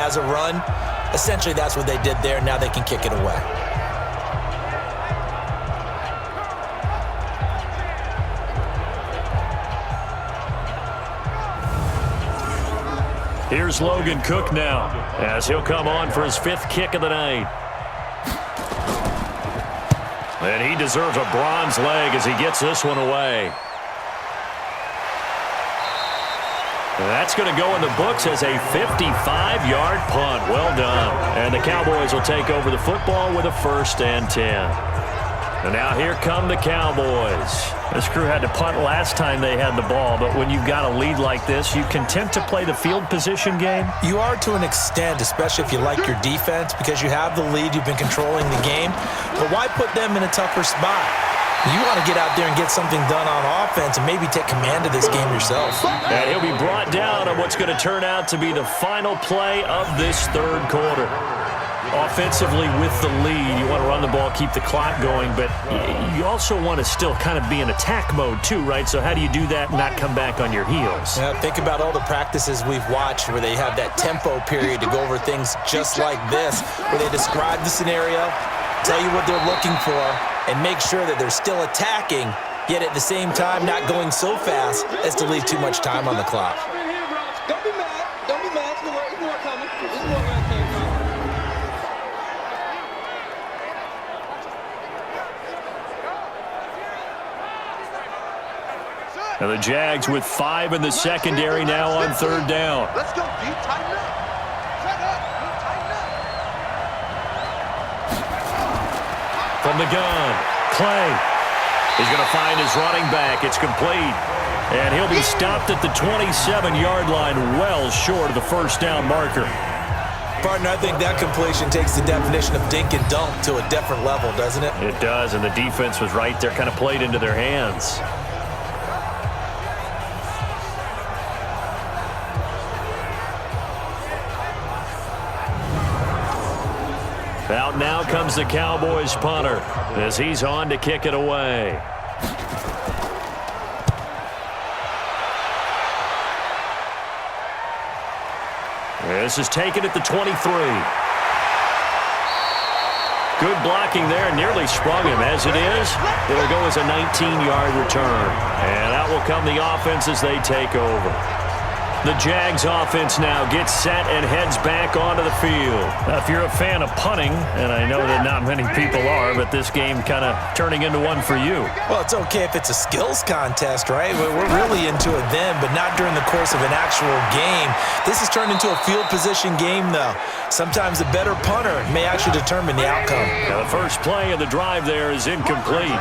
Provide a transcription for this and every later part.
as a run. Essentially, that's what they did there. Now they can kick it away. Here's Logan Cook now as he'll come on for his 5th kick of the night. And he deserves a bronze leg as he gets this one away. That's going to go in the books as a 55-yard punt. Well done. And the Cowboys will take over the football with a 1st and 10. And now here come the Cowboys. This crew had to punt last time they had the ball, but when you've got a lead like this, you content to play the field position game? You are to an extent, especially if you like your defense, because you have the lead, you've been controlling the game. But why put them in a tougher spot? You want to get out there and get something done on offense and maybe take command of this game yourself. And he'll be brought down on what's going to turn out to be the final play of this 3rd quarter. Offensively with the lead, you want to run the ball, keep the clock going, but you also want to still kind of be in attack mode too, right? So how do you do that and not come back on your heels? Yeah, think about all the practices we've watched where they have that tempo period to go over things just like this, where they describe the scenario, tell you what they're looking for, and make sure that they're still attacking, yet at the same time not going so fast as to leave too much time on the clock. Don't be mad. Don't be mad. It's more coming. It's more going to come. Now the Jags with 5 in the secondary now on 3rd down. Let's go, D. Tighten up. Tighten up. Tighten up. From the gun, Clay. He's going to find his running back. It's complete. And he'll be stopped at the 27-yard line, well short of the 1st down marker. Partner, I think that completion takes the definition of dink and dunk to a different level, doesn't it? It does, and the defense was right there, kind of played into their hands. Out now comes the Cowboys punter as he's on to kick it away. This is taken at the 23. Good blocking there, nearly sprung him. As it is, it'll go as a 19-yard return. And out will come the offense as they take over. The Jags offense now gets set and heads back onto the field. Now, if you're a fan of punting, and I know that not many people are, but this game kind of turning into one for you. Well, it's okay if it's a skills contest, right? We're really into it then, but not during the course of an actual game. This has turned into a field position game, though. Sometimes the better punter may actually determine the outcome. Now, the first play of the drive there is incomplete.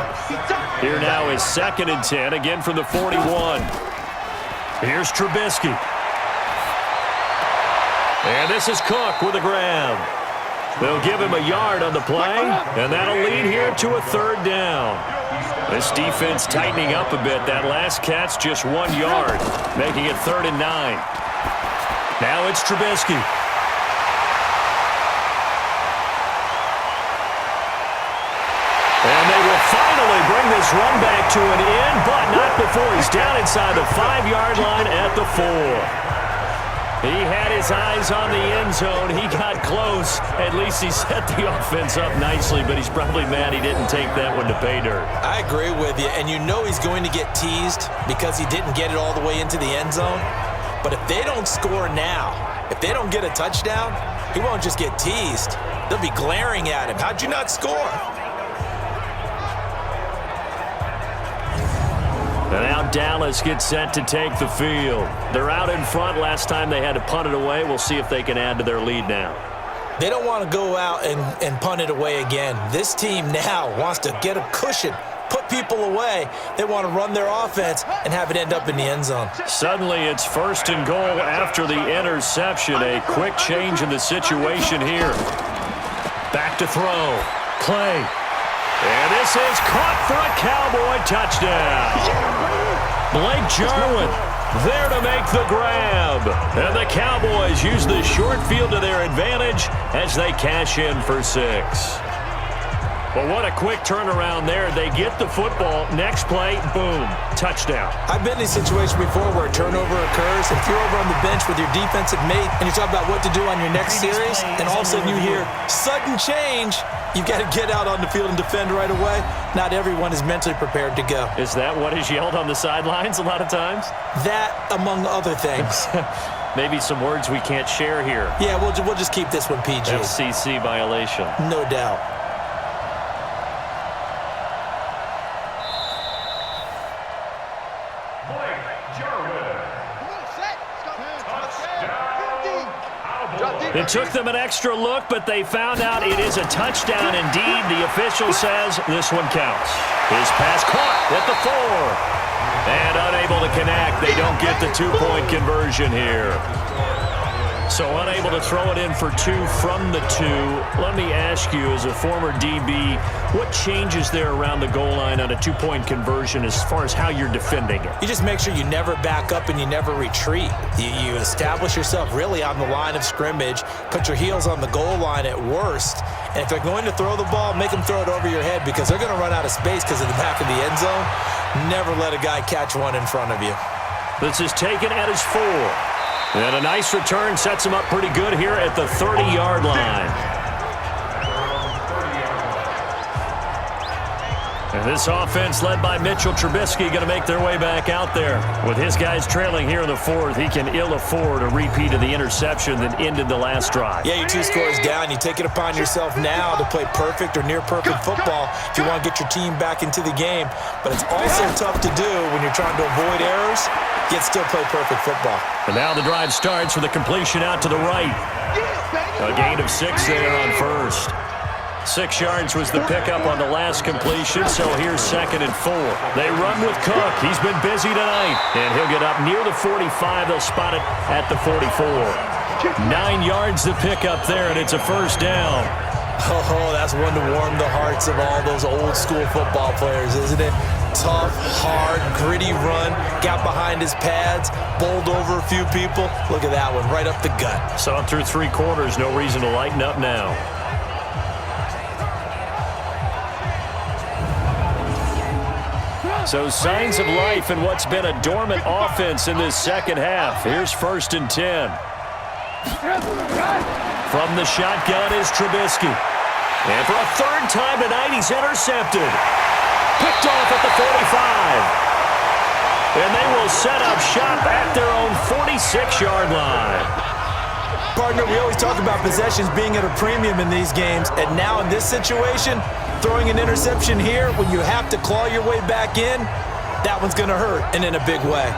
Here now is 2nd and 10, again from the 41. Here's Trubisky. And this is Cook with a grab. They'll give him a yard on the play, and that'll lead here to a 3rd down. This defense tightening up a bit. That last catch just 1 yard, making it 3rd and 9. Now it's Trubisky. And they will finally bring this run back to an end, but not before he's down inside the 5-yard line at the 4. He had his eyes on the end zone. He got close. At least he set the offense up nicely, but he's probably mad he didn't take that one to pay dirt. I agree with you, and you know he's going to get teased because he didn't get it all the way into the end zone. But if they don't score now, if they don't get a touchdown, he won't just get teased. They'll be glaring at him. How'd you not score? And now Dallas gets set to take the field. They're out in front. Last time they had to punt it away. We'll see if they can add to their lead now. They don't want to go out and punt it away again. This team now wants to get a cushion, put people away. They want to run their offense and have it end up in the end zone. Suddenly it's 1st and goal after the interception. A quick change in the situation here. Back to throw. Clay. And this is caught for a Cowboy touchdown. Blake Jarwin there to make the grab. And the Cowboys use the short field to their advantage as they cash in for 6. Well, what a quick turnaround there. They get the football. Next play, boom, touchdown. I've been in a situation before where a turnover occurs. If you're over on the bench with your defensive mate and you talk about what to do on your next series, and all of a sudden you hear sudden change, you've got to get out on the field and defend right away. Not everyone is mentally prepared to go. Is that what is yelled on the sidelines a lot of times? That, among other things. Maybe some words we can't share here. Yeah, we'll just keep this one PG. FCC violation. No doubt. It took them an extra look, but they found out it is a touchdown indeed. The official says this one counts. His pass caught at the 4. And unable to connect. They don't get the 2-point conversion here. So unable to throw it in for 2 from the 2. Let me ask you, as a former DB, what changes there around the goal line on a 2-point conversion as far as how you're defending it? You just make sure you never back up and you never retreat. You establish yourself really on the line of scrimmage, put your heels on the goal line at worst, and if they're going to throw the ball, make them throw it over your head because they're going to run out of space because of the back of the end zone. Never let a guy catch one in front of you. This is taken at his 4. And a nice return sets him up pretty good here at the 30-yard line. And this offense led by Mitchell Trubisky going to make their way back out there. With his guys trailing here in the 4th, he can ill afford a repeat of the interception that ended the last drive. Yeah, you're 2 scores down. You take it upon yourself now to play perfect or near-perfect football if you want to get your team back into the game. But it's also tough to do when you're trying to avoid errors, yet still play perfect football. And now the drive starts with a completion out to the right. A gain of 6 there on first. 6 yards was the pickup on the last completion, so here's 2nd and 4. They run with Cook. He's been busy tonight, and he'll get up near the 45. They'll spot it at the 44. 9 yards the pickup there, and it's a first down. Oh, that's one to warm the hearts of all those old-school football players, isn't it? Tough, hard, gritty run, got behind his pads, bowled over a few people. Look at that one, right up the gut. Saw it through 3 quarters, no reason to lighten up now. So signs of life in what's been a dormant offense in this second half. Here's 1st and 10. From the shotgun is Trubisky. And for a 3rd time tonight, he's intercepted. Picked off at the 45. And they will set up shop at their own 46-yard line. Partner, we always talk about possessions being at a premium in these games, and now in this situation, throwing an interception here when you have to claw your way back in, that one's going to hurt, and in a big way.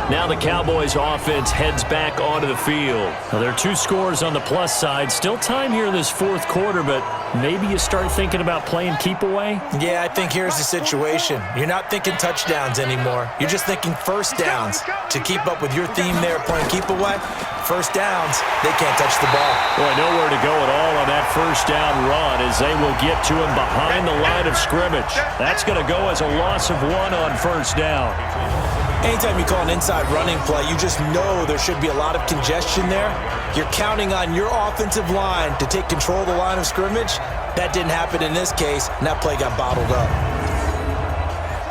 Now the Cowboys offense heads back onto the field. Now there are 2 scores on the plus side. Still time here in this 4th quarter, but maybe you start thinking about playing keep away? Yeah, I think here's the situation. You're not thinking touchdowns anymore. You're just thinking first downs. To keep up with your theme there, playing keep away, first downs, they can't touch the ball. Boy, nowhere to go at all on that first down run as they will get to him behind the line of scrimmage. That's going to go as a loss of 1 on first down. Anytime you call an inside running play, you just know there should be a lot of congestion there. You're counting on your offensive line to take control of the line of scrimmage. That didn't happen in this case, and that play got bottled up.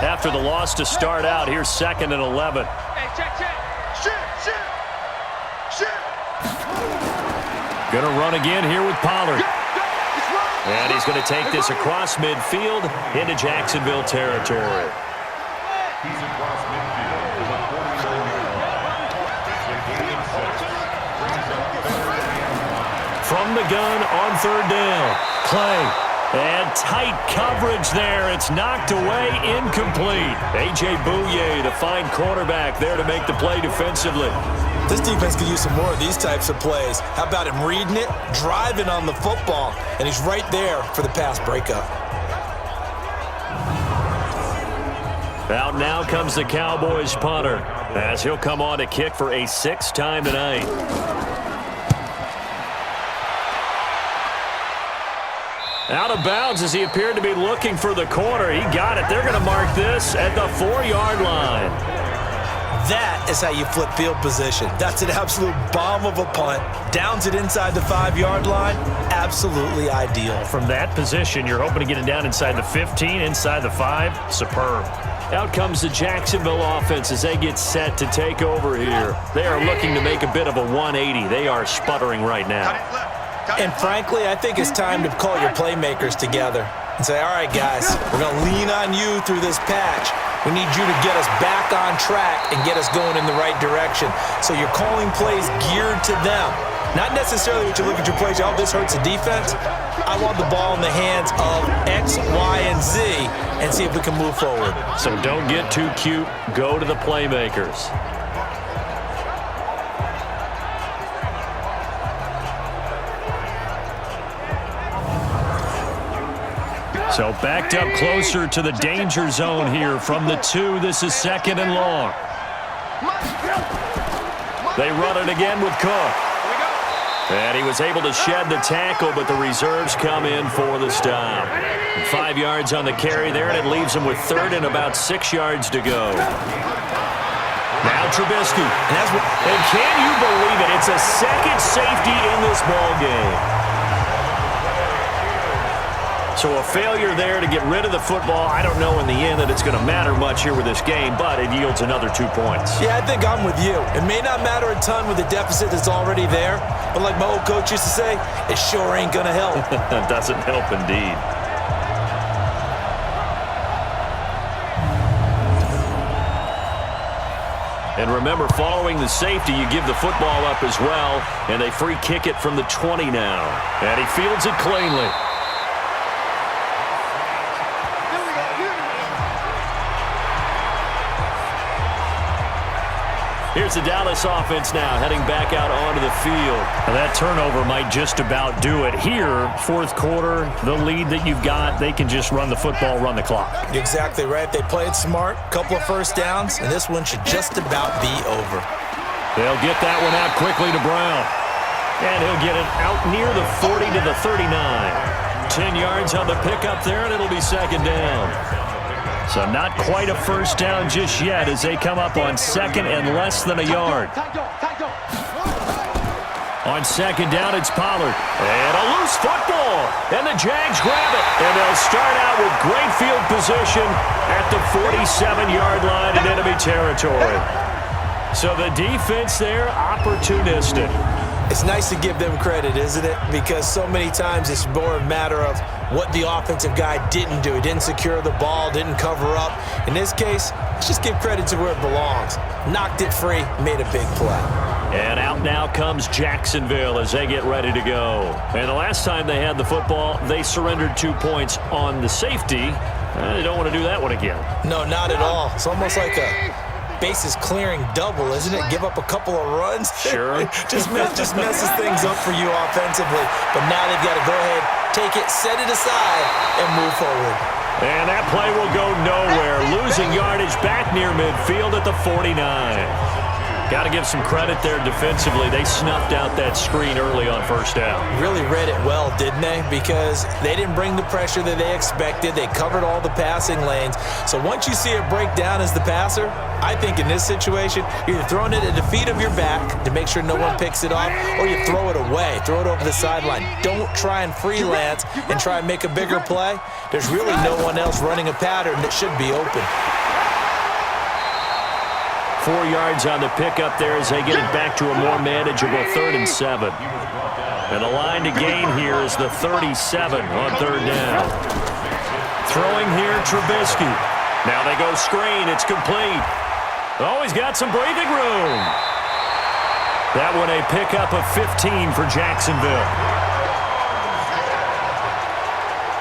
After the loss to start out, here's 2nd and 11. Hey, check. Shoot. Gonna run again here with Pollard. And he's gonna take this across midfield into Jacksonville territory. From the gun on 3rd down. Clay. And tight coverage there. It's knocked away, incomplete. A.J. Bouye, the fine cornerback, there to make the play defensively. This defense could use some more of these types of plays. How about him reading it, driving on the football, and he's right there for the pass breakup. Out now comes the Cowboys punter as he'll come on to kick for a 6th time tonight. Out of bounds as he appeared to be looking for the corner. He got it. They're going to mark this at the 4-yard line. That is how you flip field position. That's an absolute bomb of a punt. Downs it inside the 5-yard line. Absolutely ideal. From that position, you're hoping to get it down inside the 15, inside the 5. Superb. Out comes the Jacksonville offense as they get set to take over here. They are looking to make a bit of a 180. They are sputtering right now. And frankly, I think it's time to call your playmakers together and say, all right, guys, we're going to lean on you through this patch. We need you to get us back on track and get us going in the right direction. So you're calling plays geared to them. Not necessarily what you look at your plays, oh, this hurts the defense. I want the ball in the hands of X, Y, and Z and see if we can move forward. So don't get too cute. Go to the playmakers. So backed up closer to the danger zone here from the 2. This is 2nd and long. They run it again with Cook. And he was able to shed the tackle, but the reserves come in for the stop. 5 yards on the carry there, and it leaves him with 3rd and about 6 yards to go. Now Trubisky. And can you believe it? It's a second safety in this ball game. So a failure there to get rid of the football. I don't know in the end that it's going to matter much here with this game, but it yields another 2 points. Yeah, I think I'm with you. It may not matter a ton with the deficit that's already there, but like my old coach used to say, it sure ain't going to help. It doesn't help indeed. And remember, following the safety, you give the football up as well, and they free kick it from the 20 now. And he fields it cleanly. Here's the Dallas offense now, heading back out onto the field. Now that turnover might just about do it. Here, 4th quarter, the lead that you've got, they can just run the football, run the clock. You're exactly right. They played smart, couple of first downs, and this one should just about be over. They'll get that one out quickly to Brown. And he'll get it out near the 40 to the 39. 10 yards on the pickup there, and it'll be 2nd down. So not quite a first down just yet as they come up on 2nd and less than a yard. On 2nd down, it's Pollard. And a loose football. And the Jags grab it. And they'll start out with great field position at the 47-yard line in enemy territory. So the defense there, opportunistic. It's nice to give them credit, isn't it? Because so many times it's more a matter of what the offensive guy didn't do. He didn't secure the ball, didn't cover up. In this case, let's just give credit to where it belongs. Knocked it free, made a big play. And out now comes Jacksonville as they get ready to go. And the last time they had the football, they surrendered 2 points on the safety. They don't want to do that one again. No, not at all. It's almost like a bases clearing double, isn't it? Give up a couple of runs. Sure. just messes things up for you offensively. But now they've got to go ahead, take it, set it aside, and move forward. And that play will go nowhere. Losing yardage back near midfield at the 49. Got to give some credit there defensively. They snuffed out that screen early on first down. Really read it well, didn't they? Because they didn't bring the pressure that they expected. They covered all the passing lanes. So once you see it break down as the passer, I think in this situation, you're either throwing it at the feet of your back to make sure no one picks it off, or you throw it away, throw it over the sideline. Don't try and freelance and try and make a bigger play. There's really no one else running a pattern that should be open. 4 yards on the pickup there as they get it back to a more manageable 3rd and 7. And the line to gain here is the 37 on 3rd down. Throwing here, Trubisky. Now they go screen. It's complete. Oh, he's got some breathing room. That one a pickup of 15 for Jacksonville.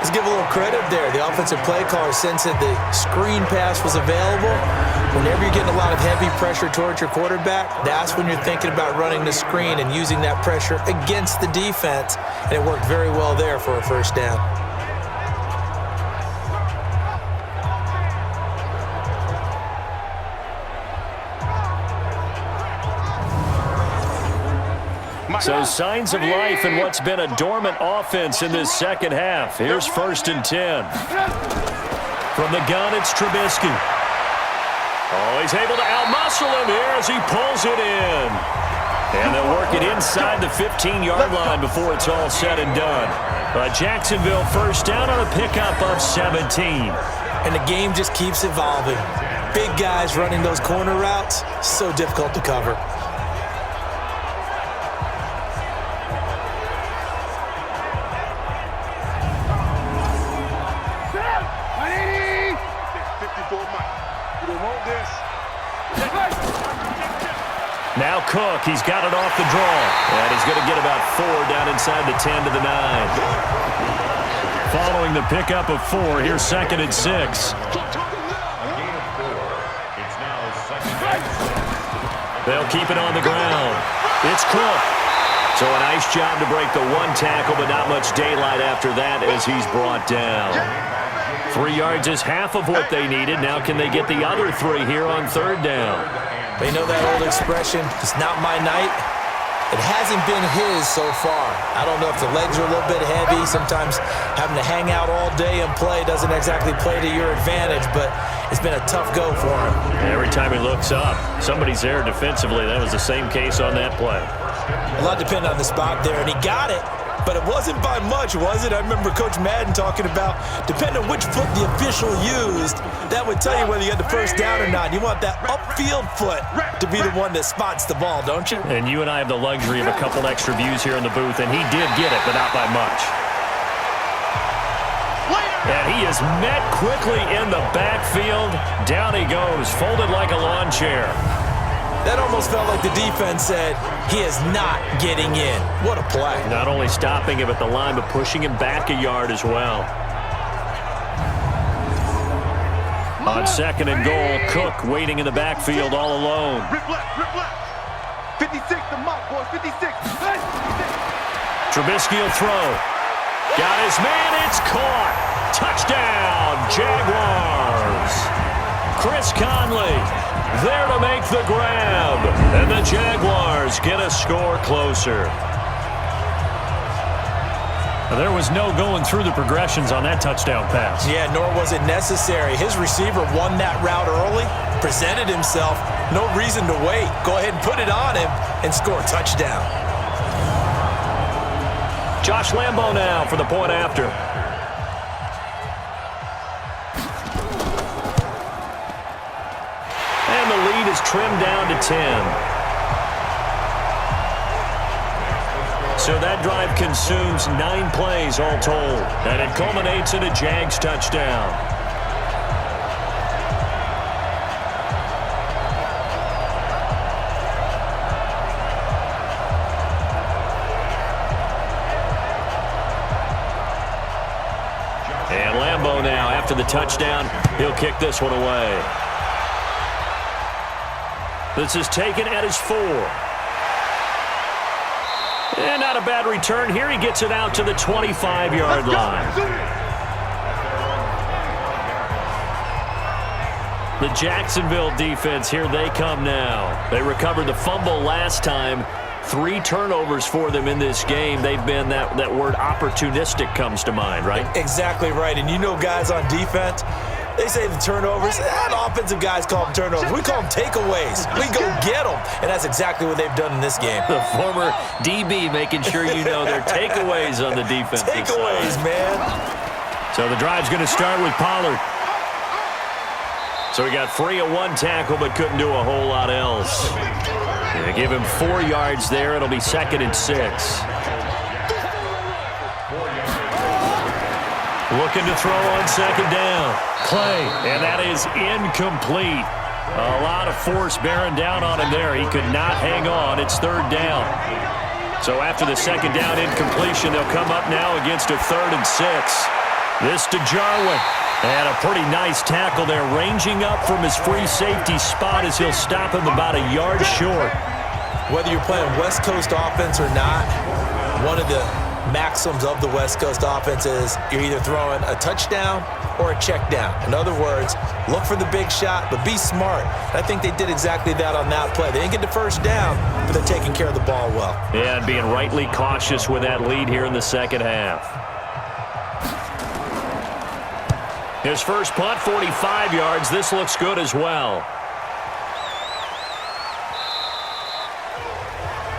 Let's give a little credit there. The offensive play caller sensed that the screen pass was available. Whenever you're getting a lot of heavy pressure towards your quarterback, that's when you're thinking about running the screen and using that pressure against the defense. And it worked very well there for a first down. So signs of life in what's been a dormant offense in this second half. Here's 1st and 10. From the gun, it's Trubisky. Oh, he's able to outmuscle him here as he pulls it in. And they'll work it inside the 15-yard line before it's all said and done. Jacksonville first down on a pickup of 17. And the game just keeps evolving. Big guys running those corner routes, so difficult to cover. Now Cook, he's got it off the draw. And he's going to get about 4 down inside the 10 to the 9. Following the pickup of 4, here's 2nd and 6. They'll keep it on the ground. It's Cook. So a nice job to break the 1 tackle, but not much daylight after that as he's brought down. 3 yards is half of what they needed. Now can they get the other 3 here on 3rd down? They know that old expression, it's not my night. It hasn't been his so far. I don't know if the legs are a little bit heavy. Sometimes having to hang out all day and play doesn't exactly play to your advantage, but it's been a tough go for him. Every time he looks up, somebody's there defensively. That was the same case on that play. A lot depended on the spot there, and he got it. But it wasn't by much, was it? I remember Coach Madden talking about, depending on which foot the official used, that would tell you whether you had the first down or not. You want that upfield foot to be the one that spots the ball, don't you? And you and I have the luxury of a couple extra views here in the booth, and he did get it, but not by much. And he is met quickly in the backfield. Down he goes, folded like a lawn chair. That almost felt like the defense said, he is not getting in. What a play. Not only stopping him at the line, but pushing him back a yard as well. On 2nd and goal, Cook waiting in the backfield all alone. Rip left. 56, the mark, boys, 56. Trubisky will throw. Got his man, it's caught. Touchdown, Jaguars. Chris Conley there to make the grab. And the Jaguars get a score closer. There was no going through the progressions on that touchdown pass. Yeah, nor was it necessary. His receiver won that route early, presented himself, no reason to wait. Go ahead and put it on him and score a touchdown. Josh Lambo now for the point after. And the lead is trimmed down to 10. So that drive consumes 9 plays all told. And it culminates in a Jags touchdown. And Lambo now, after the touchdown, he'll kick this one away. This is taken at his 4. And not a bad return here. He gets it out to the 25-yard line. The Jacksonville defense, here they come now. They recovered the fumble last time. 3 turnovers for them in this game. They've been, that word opportunistic comes to mind, right? Exactly right. And you know guys on defense, they say the turnovers, offensive guys call them turnovers. We call them takeaways. We go get them. And that's exactly what they've done in this game. The former DB making sure you know their takeaways on the defense. Takeaways, man. So the drive's going to start with Pollard. So he got free of 1 tackle but couldn't do a whole lot else. They give him 4 yards there. It'll be 2nd and 6. Looking to throw on 2nd down. Clay, and that is incomplete. A lot of force bearing down on him there. He could not hang on. It's 3rd down. So after the 2nd down incompletion, they'll come up now against a 3rd and 6. This to Jarwin. And a pretty nice tackle there, ranging up from his free safety spot as he'll stop him about a yard short. Whether you're playing West Coast offense or not, one of the maxims of the West Coast offense is you're either throwing a touchdown or a check down. In other words, look for the big shot, but be smart. I think they did exactly that on that play. They didn't get the first down, but they're taking care of the ball well. Yeah, and being rightly cautious with that lead here in the second half. His first punt, 45 yards. This looks good as well.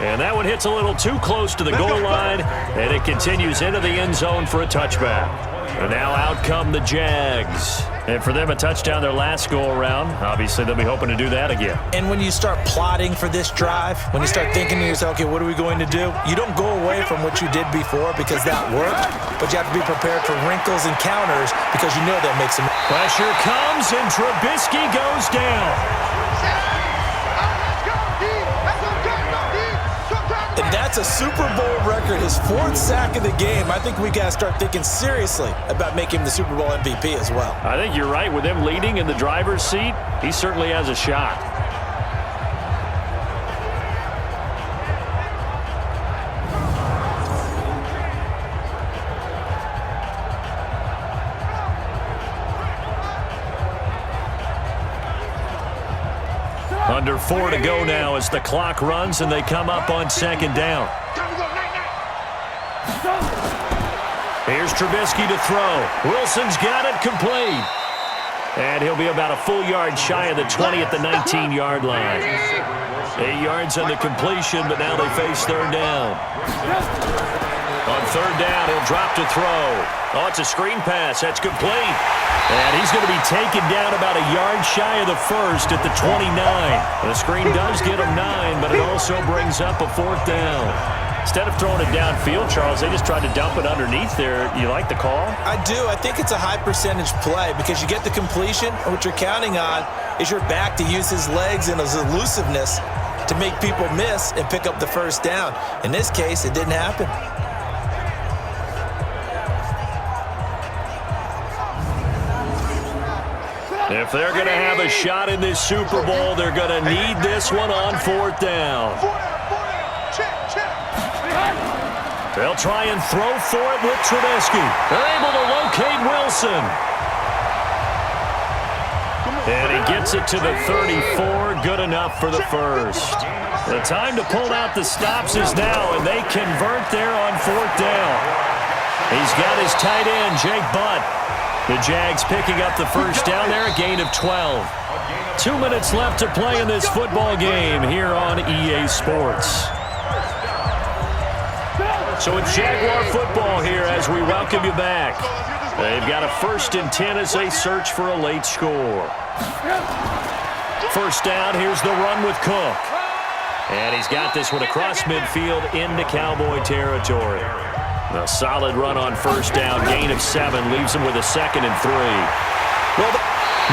And that one hits a little too close to the goal line, and it continues into the end zone for a touchback. And now out come the Jags. And for them, a touchdown their last go-around. Obviously, they'll be hoping to do that again. And when you start plotting for this drive, when you start thinking to yourself, okay, what are we going to do? You don't go away from what you did before because that worked, but you have to be prepared for wrinkles and counters because you know they'll make some. Pressure comes, and Trubisky goes down. And that's a Super Bowl record, his 4th sack of the game. I think we got to start thinking seriously about making him the Super Bowl MVP as well. I think you're right. With him leading in the driver's seat, he certainly has a shot. Under 4 to go now as the clock runs and they come up on second down. Here's Trubisky to throw. Wilson's got it complete. And he'll be about a full yard shy of the 20 at the 19-yard line. 8 yards on the completion, but now they face third down. On third down, he'll drop to throw. Oh, it's a screen pass. That's complete. And he's going to be taken down about a yard shy of the first at the 29. The screen does get him 9, but it also brings up a 4th down. Instead of throwing it downfield, Charles, they just tried to dump it underneath there. You like the call? I do. I think it's a high percentage play because you get the completion, and what you're counting on is your back to use his legs and his elusiveness to make people miss and pick up the first down. In this case, it didn't happen. If they're going to have a shot in this Super Bowl, they're going to need this one on 4th down. They'll try and throw for it with Trubisky. They're able to locate Wilson. And he gets it to the 34. Good enough for the first. The time to pull out the stops is now, and they convert there on 4th down. He's got his tight end, Jake Butt. The Jags picking up the first down there, a gain of 12. 2 minutes left to play in this football game here on EA Sports. So it's Jaguar football here as we welcome you back. They've got a 1st and 10 as they search for a late score. First down, here's the run with Cook. And he's got this one across midfield into Cowboy territory. A solid run on first down, gain of 7, leaves him with a 2nd and 3. Well,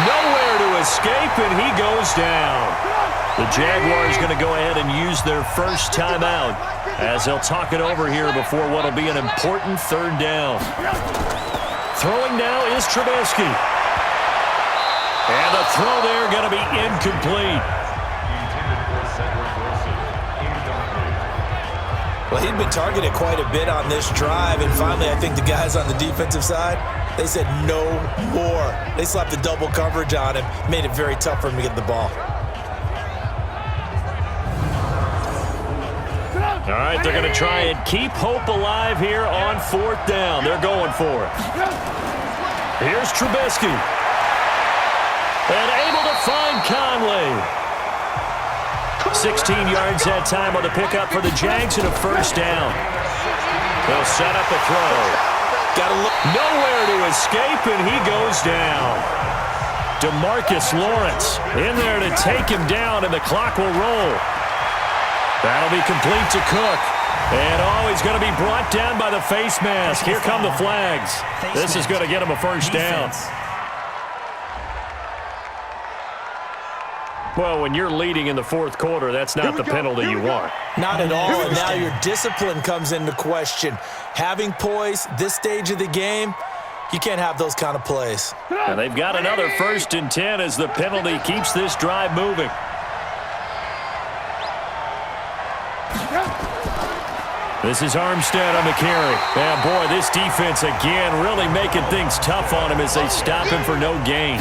nowhere to escape, and he goes down. The Jaguars going to go ahead and use their first timeout as they'll talk it over here before what will be an important 3rd down. Throwing now is Trubisky. And the throw there going to be incomplete. Well, he'd been targeted quite a bit on this drive, and finally I think the guys on the defensive side, they said no more. They slapped the double coverage on him, made it very tough for him to get the ball. All right, they're going to try and keep hope alive here on 4th down. They're going for it. Here's Trubisky. And able to find Conley. 16 yards that time on the pickup for the Jags and a first down. They'll set up a throw. Got to look. Nowhere to escape, and he goes down. DeMarcus Lawrence in there to take him down, and the clock will roll. That'll be complete to Cook. And, he's going to be brought down by the face mask. Here come the flags. This is going to get him a first down. Well, when you're leading in the 4th quarter, that's not the penalty you want. Not at all, and now your discipline comes into question. Having poise this stage of the game, you can't have those kind of plays. And they've got another 1st and 10 as the penalty keeps this drive moving. This is Armstead on the carry. And boy, this defense again really making things tough on him as they stop him for no gain.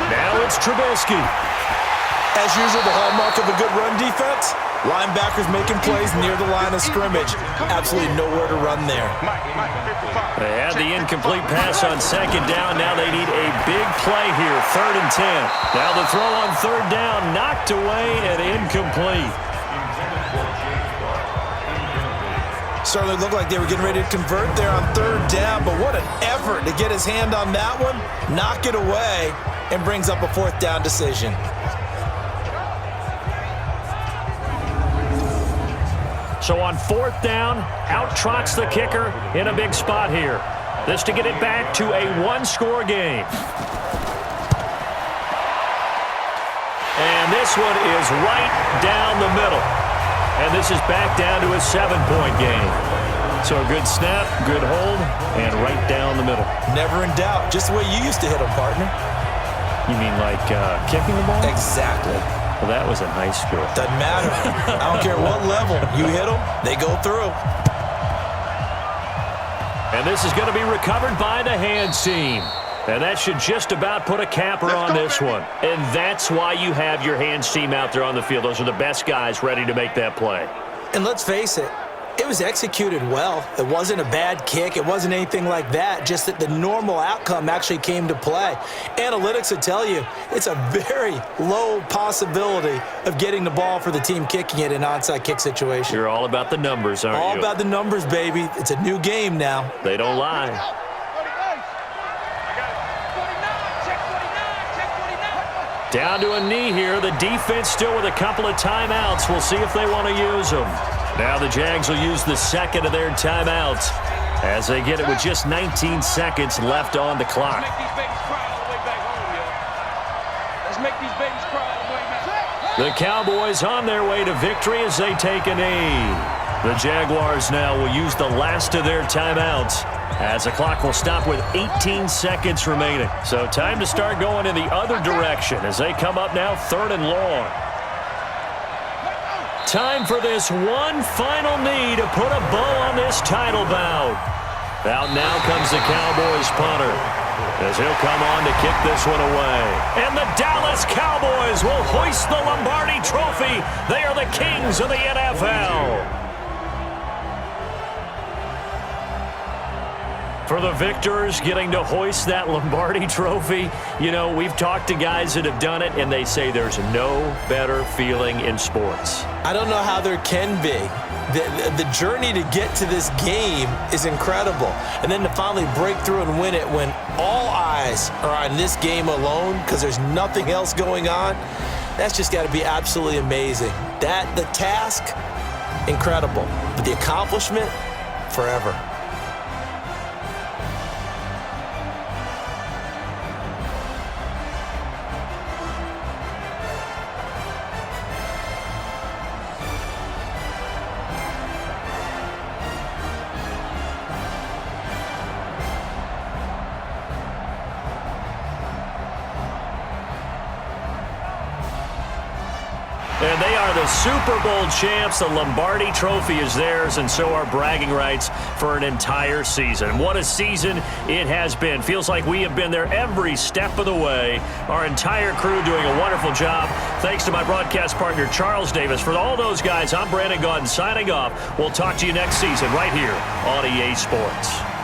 Now it's Trubisky. As usual, the hallmark of a good run defense, linebackers making plays near the line of scrimmage. Absolutely nowhere to run there. They had the incomplete pass on second down. Now they need a big play here, 3rd and 10. Now the throw on 3rd down, knocked away and incomplete. Certainly looked like they were getting ready to convert there on 3rd down, but what an effort to get his hand on that one, knock it away, and brings up a 4th down decision. So on 4th down, out trots the kicker in a big spot here. This to get it back to a 1-score game. And this one is right down the middle. And this is back down to a 7-point game. So a good snap, good hold, and right down the middle. Never in doubt. Just the way you used to hit them, partner. You mean like kicking the ball? Exactly. Well, that was in high school. Doesn't matter. I don't care what level. You hit them, they go through. And this is going to be recovered by the hands team. And that should just about put a capper on this one. And that's why you have your hands team out there on the field. Those are the best guys ready to make that play. And let's face it, it was executed well. It wasn't a bad kick. It wasn't anything like that, just that the normal outcome actually came to play. Analytics will tell you it's a very low possibility of getting the ball for the team kicking it in an onside kick situation. You're all about the numbers, aren't you? All about the numbers, baby. It's a new game now. They don't lie. Down to a knee here. The defense still with a couple of timeouts. We'll see if they want to use them. Now the Jags will use the second of their timeouts as they get it with just 19 seconds left on the clock. The Cowboys on their way to victory as they take a knee. The Jaguars now will use the last of their timeouts as the clock will stop with 18 seconds remaining. So time to start going in the other direction as they come up now 3rd and long. Time for this one final knee to put a bow on this title bout. Out now comes the Cowboys punter as he'll come on to kick this one away. And the Dallas Cowboys will hoist the Lombardi Trophy. They are the kings of the NFL. For the victors getting to hoist that Lombardi Trophy, you know, we've talked to guys that have done it, and they say there's no better feeling in sports. I don't know how there can be. The journey to get to this game is incredible. And then to finally break through and win it when all eyes are on this game alone because there's nothing else going on, that's just got to be absolutely amazing. The task, incredible. But the accomplishment, forever. And they are the Super Bowl champs. The Lombardi Trophy is theirs, and so are bragging rights for an entire season. What a season it has been. Feels like we have been there every step of the way. Our entire crew doing a wonderful job. Thanks to my broadcast partner, Charles Davis. For all those guys, I'm Brandon Gaudin signing off. We'll talk to you next season right here on EA Sports.